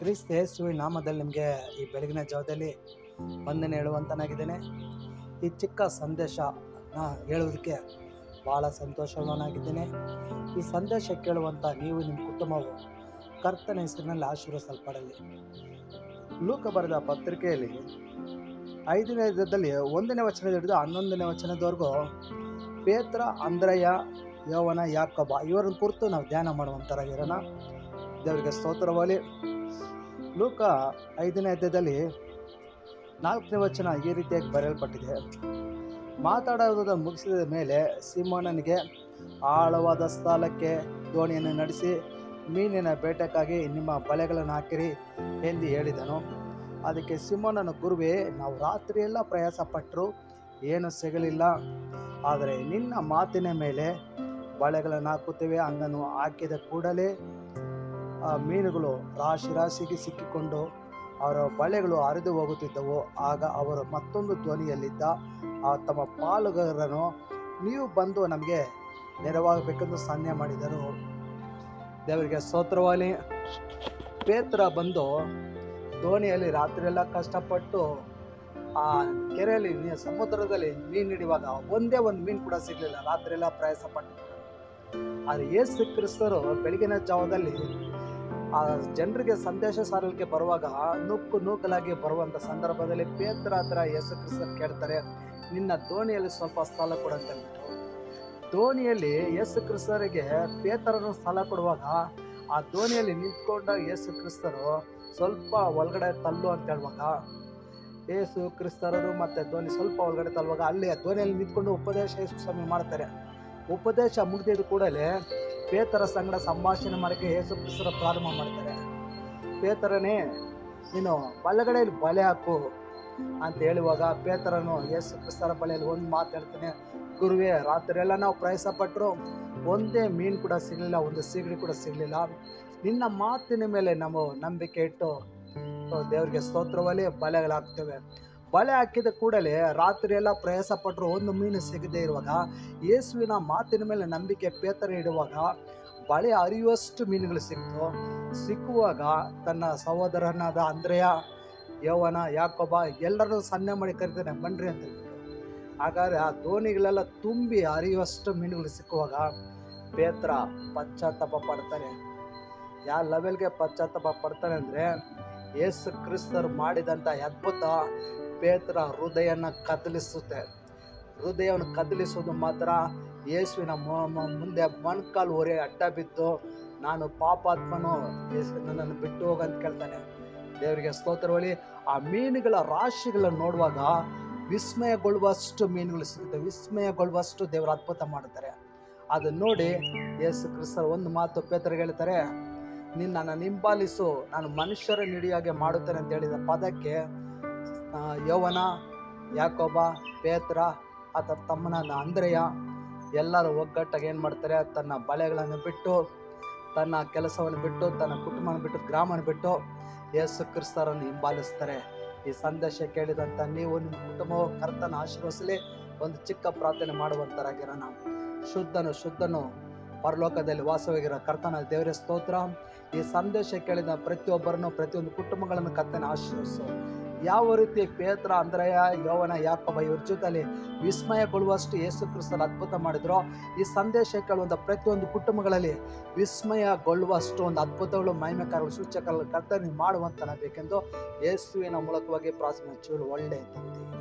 ಕ್ರಿಸ್ತ ಯೇಸುವಿನ ನಾಮದಲ್ಲಿ ನಿಮಗೆ ಈ ಬೆಳಗಿನ ಜಾವದಲ್ಲಿ ವಂದನೆ ಹೇಳುವಂತನಾಗಿದ್ದೇನೆ. ಈ ಚಿಕ್ಕ ಸಂದೇಶ ಹೇಳುವುದಕ್ಕೆ ಭಾಳ ಸಂತೋಷವನ್ನಾಗಿದ್ದೇನೆ. ಈ ಸಂದೇಶ ಕೇಳುವಂಥ ನೀವು ನಿಮ್ಮ ಕುಟುಂಬವು ಕರ್ತನ ಹೆಸರಿನಲ್ಲಿ ಆಶೀರ್ವದಿಸಲ್ಪಡಲಿ. ಲೂಕ ಬರೆದ ಪತ್ರಿಕೆಯಲ್ಲಿ 5ನೇ ಅಧ್ಯಾಯದಲ್ಲಿ 1ನೇ ವಚನದಿಂದ ಹಿಡಿದು 11ನೇ ವಚನದವರೆಗೂ ಪೇತ್ರ, ಅಂದ್ರೆಯ, ಯೋವನ, ಯಾಕೋಬ ಇವರನ್ನು ಕುರಿತು ನಾವು ಧ್ಯಾನ ಮಾಡುವಂತರಾಗಿರೋಣ. ದೇವರಿಗೆ ಸ್ತೋತ್ರವಾಗಲಿ. ಲೂಕ 5ನೇ ಅಧ್ಯಾಯದಲ್ಲಿ 4ನೇ ವಚನ ಈ ರೀತಿಯಾಗಿ ಬರೆಯಲ್ಪಟ್ಟಿದೆ. ಮಾತಾಡುವುದನ್ನು ಮುಗಿಸಿದ ಮೇಲೆ ಸಿಮೋನನಿಗೆ ಆಳವಾದ ಸ್ಥಳಕ್ಕೆ ದೋಣಿಯನ್ನು ನಡೆಸಿ ಮೀನಿನ ಬೇಟೆಗಾಗಿ ನಿಮ್ಮ ಬಲೆಗಳನ್ನು ಹಾಕಿರಿ ಎಂದು ಹೇಳಿದನು. ಅದಕ್ಕೆ ಸಿಮೋನನ, ಗುರುವೇ, ನಾವು ರಾತ್ರಿಯೆಲ್ಲ ಪ್ರಯಾಸಪಟ್ಟರು, ಏನು ಸಿಗಲಿಲ್ಲ. ಆದರೆ ನಿನ್ನ ಮಾತಿನ ಮೇಲೆ ಬಲೆಗಳನ್ನು ಹಾಕುತ್ತೇವೆ. ಹಂಗನ್ನು ಹಾಕಿದ ಕೂಡಲೇ ಆ ಮೀನುಗಳು ರಾಶಿಗೆ ಸಿಕ್ಕಿಕೊಂಡು ಅವರ ಬಲೆಗಳು ಹರಿದು ಹೋಗುತ್ತಿದ್ದವು. ಆಗ ಅವರು ಮತ್ತೊಂದು ಧ್ವನಿಯಲ್ಲಿದ್ದ ತಮ್ಮ ಪಾಲುಗಾರರನ್ನು, ನೀವು ಬಂದು ನಮಗೆ ನೆರವಾಗಬೇಕೆಂದು ಸನ್ನೆ ಮಾಡಿದರು. ದೇವರಿಗೆ ಸ್ತೋತ್ರವಾಗಲಿ. ಪೇತ್ರ ಬಂದು ದೋಣಿಯಲ್ಲಿ ರಾತ್ರಿಯೆಲ್ಲ ಕಷ್ಟಪಟ್ಟು ಆ ಕೆರೆಯಲ್ಲಿ ಸಮುದ್ರದಲ್ಲಿ ಮೀನು ಹಿಡಿಯುವಾಗ ಒಂದೇ ಒಂದು ಮೀನು ಕೂಡ ಸಿಗಲಿಲ್ಲ. ರಾತ್ರಿಯೆಲ್ಲ ಪ್ರಯಾಸ ಪಟ್ಟು. ಆದರೆ ಯೇಸು ಕ್ರಿಸ್ತರು ಬೆಳಗಿನ ಜಾವದಲ್ಲಿ ಆ ಜನರಿಗೆ ಸಂದೇಶ ಸಾರಲಿಕ್ಕೆ ಬರುವಾಗ ನೂಕಲಾಗಿ ಬರುವಂಥ ಸಂದರ್ಭದಲ್ಲಿ ಪೇತ್ರ ಹತ್ರ ಯೇಸು ಕ್ರಿಸ್ತರು ಕೇಳ್ತಾರೆ, ನಿನ್ನ ದೋಣಿಯಲ್ಲಿ ಸ್ವಲ್ಪ ಸ್ಥಳ ಕೊಡಂತ ಹೇಳ್ಬಿಟ್ಟು. ದೋಣಿಯಲ್ಲಿ ಯೇಸು ಕ್ರಿಸ್ತರಿಗೆ ಪೇತ್ರನು ಸ್ಥಳ ಕೊಡುವಾಗ ಆ ದೋಣಿಯಲ್ಲಿ ನಿಂತ್ಕೊಂಡ ಯೇಸು ಕ್ರಿಸ್ತರು ಸ್ವಲ್ಪ ಒಳಗಡೆ ತಳ್ಳು ಅಂತ ಹೇಳುವಾಗ ಯೇಸು ಕ್ರಿಸ್ತರು ಮತ್ತೆ ದೋಣಿ ಸ್ವಲ್ಪ ಒಳಗಡೆ ತಳ್ಳುವಾಗ ಅಲ್ಲಿ ಆ ದೋಣಿಯಲ್ಲಿ ನಿಂತ್ಕೊಂಡು ಉಪದೇಶ ಯೇಸು ಸ್ವಾಮಿ ಮಾಡ್ತಾರೆ. ಉಪದೇಶ ಮುಗಿದಿದ್ದ ಕೂಡಲೇ ಪೇತರ ಸಂಗಡ ಸಂಭಾಷಣೆ ಮಾಡೋಕ್ಕೆ ಯೇಸು ಕ್ರಿಸ್ತರ ಪ್ರಾರಂಭ ಮಾಡ್ತಾರೆ. ಪೇತರನೇ, ನೀನು ಬಲಗಡೆಯಲ್ಲಿ ಬಲೆ ಹಾಕು ಅಂತ ಹೇಳುವಾಗ ಪೇತರನು ಯೇಸು ಕ್ರಿಸ್ತರ ಬಲೆಯಲ್ಲಿ ಒಂದು ಮಾತು ಹೇಳ್ತಾನೆ, ಗುರುವೇ, ರಾತ್ರಿ ಎಲ್ಲ ನಾವು ಪ್ರಯಾಸ ಪಟ್ಟರು, ಒಂದೇ ಮೀನು ಕೂಡ ಸಿಗಲಿಲ್ಲ, ಒಂದು ಸಿಗಡಿ ಕೂಡ ಸಿಗಲಿಲ್ಲ. ನಿನ್ನ ಮಾತಿನ ಮೇಲೆ ನಾವು ನಂಬಿಕೆ ಇಟ್ಟು ದೇವರಿಗೆ ಸ್ತೋತ್ರವಲ್ಲಿ ಬಲೆಗಳು ಹಾಕ್ತೇವೆ. ಬಲೆ ಹಾಕಿದ ಕೂಡಲೇ ರಾತ್ರಿ ಎಲ್ಲ ಪ್ರಯಾಸ ಪಟ್ಟರು, ಒಂದು ಮೀನು ಸಿಗದೆ ಇರುವಾಗ ಯೇಸುವಿನ ಮಾತಿನ ಮೇಲೆ ನಂಬಿಕೆ ಪೇತರ ಇಡುವಾಗ ಬಲೆ ಹರಿಯುವಷ್ಟು ಮೀನುಗಳು ಸಿಕ್ಕುವಾಗ ತನ್ನ ಸಹೋದರನಾದ ಅಂದ್ರೆಯ, ಯೋವನ, ಯಾಕೋಬ ಎಲ್ಲರನ್ನೂ ಸನ್ನೆ ಮಾಡಿ ಕರಿತಾನೆ, ಬನ್ರಿ ಅಂತ ಹೇಳ್ಬಿಟ್ಟು. ಹಾಗಾದ್ರೆ ಆ ದೋಣಿಗಳೆಲ್ಲ ತುಂಬಿ ಹರಿಯುವಷ್ಟು ಮೀನುಗಳು ಸಿಕ್ಕುವಾಗ ಪೇತ್ರ ಪಶ್ಚಾತ್ತಾಪ ಪಡ್ತಾನೆ. ಯಾವ ಲೆವೆಲ್ಗೆ ಪಶ್ಚಾತ್ತಾಪ ಪಡ್ತಾನೆ ಅಂದರೆ, ಯೇಸು ಕ್ರಿಸ್ತರು ಮಾಡಿದಂಥ ಅದ್ಭುತ ಪೇತ್ರ ಹೃದಯನ ಕದಲಿಸುತ್ತೆ. ಹೃದಯವನ್ನು ಕದಲಿಸುವುದು ಮಾತ್ರ ಯೇಸುವಿನ ಮುಂದೆ ಮೊಣಕಾಲು ಹೊರೆ ಅಡ್ಡ ಬಿದ್ದು, ನಾನು ಪಾಪಾತ್ಮನು, ಯೇಸು ನನ್ನನ್ನು ಬಿಟ್ಟು ಹೋಗಂತ ಕೇಳ್ತಾನೆ. ದೇವರಿಗೆ ಸ್ತೋತ್ರವಳಿ. ಆ ಮೀನುಗಳ ರಾಶಿಗಳನ್ನು ನೋಡುವಾಗ ವಿಸ್ಮಯಗೊಳ್ಳುವಷ್ಟು ಮೀನುಗಳು ಸಿಗುತ್ತೆ, ವಿಸ್ಮಯಗೊಳ್ಳುವಷ್ಟು ದೇವರು ಅದ್ಭುತ ಮಾಡುತ್ತಾರೆ. ಅದನ್ನು ನೋಡಿ ಯೇಸು ಕ್ರಿಸ್ತರು ಒಂದು ಮಾತು ಪೇತ್ರರಿಗೆ ಹೇಳ್ತಾರೆ, ನನ್ನನ್ನು ಹಿಂಬಾಲಿಸು, ನಾನು ಮನುಷ್ಯರ ನಿಡಿಯಾಗೆ ಮಾಡುತ್ತೇನೆ ಅಂತ ಹೇಳಿದ ಪದಕ್ಕೆ ಯೋವನ, ಯಾಕೋಬ, ಪೇತ್ರ, ಆತ ತಮ್ಮನ ಅಂದ್ರೆಯ ಎಲ್ಲರೂ ಒಗ್ಗಟ್ಟಾಗಿ ಏನು ಮಾಡ್ತಾರೆ, ತನ್ನ ಬಲೆಗಳನ್ನು ಬಿಟ್ಟು, ತನ್ನ ಕೆಲಸವನ್ನು ಬಿಟ್ಟು, ತನ್ನ ಕುಟುಂಬನ ಬಿಟ್ಟು, ಗ್ರಾಮನ ಬಿಟ್ಟು ಯೇಸು ಕ್ರಿಸ್ತರನ್ನು ಹಿಂಬಾಲಿಸ್ತಾರೆ. ಈ ಸಂದೇಶ ಕೇಳಿದಂಥ ನೀವು ನಿಮ್ಮ ಕುಟುಂಬವು ಕರ್ತನ ಆಶೀರ್ವದಿಸಲಿ. ಒಂದು ಚಿಕ್ಕ ಪ್ರಾರ್ಥನೆ ಮಾಡುವಂತರಾಗಿರೋಣ. ಶುದ್ಧನು ಪರಲೋಕದಲ್ಲಿ ವಾಸವಾಗಿರೋ ಕರ್ತನ ದೇವರ ಸ್ತೋತ್ರ. ಈ ಸಂದೇಶ ಕೇಳಿದ ಪ್ರತಿಯೊಬ್ಬರನ್ನು, ಪ್ರತಿಯೊಂದು ಕುಟುಂಬಗಳನ್ನು ಕರ್ತನ ಆಶೀರ್ವದಿಸು. ಯಾವ ರೀತಿ ಪೇತ್ರ, ಅಂದ್ರೆಯ, ಯೋವನ, ಯಾಕೋಬ ಇವ್ರ ಜೊತೆಲಿ ವಿಸ್ಮಯಗೊಳ್ಳುವಷ್ಟು ಯೇಸು ಕ್ರಿಸ್ತರು ಅದ್ಭುತ ಮಾಡಿದ್ರು, ಈ ಸಂದೇಶ ಕೇಳುವಂಥ ಪ್ರತಿಯೊಂದು ಕುಟುಂಬಗಳಲ್ಲಿ ವಿಸ್ಮಯಗೊಳ್ಳುವಷ್ಟು ಒಂದು ಅದ್ಭುತಗಳು, ಮಹಿಮೆಕಾರಗಳು, ಸೂಚಕಗಳು ಕರ್ತನ ಮಾಡುವಂತನಾಗಬೇಕೆಂದು ಯೇಸುವಿನ ಮೂಲಕವಾಗಿ ಪ್ರಾರ್ಥನೆ. ಒಳ್ಳೆಯ ತಂದೆ.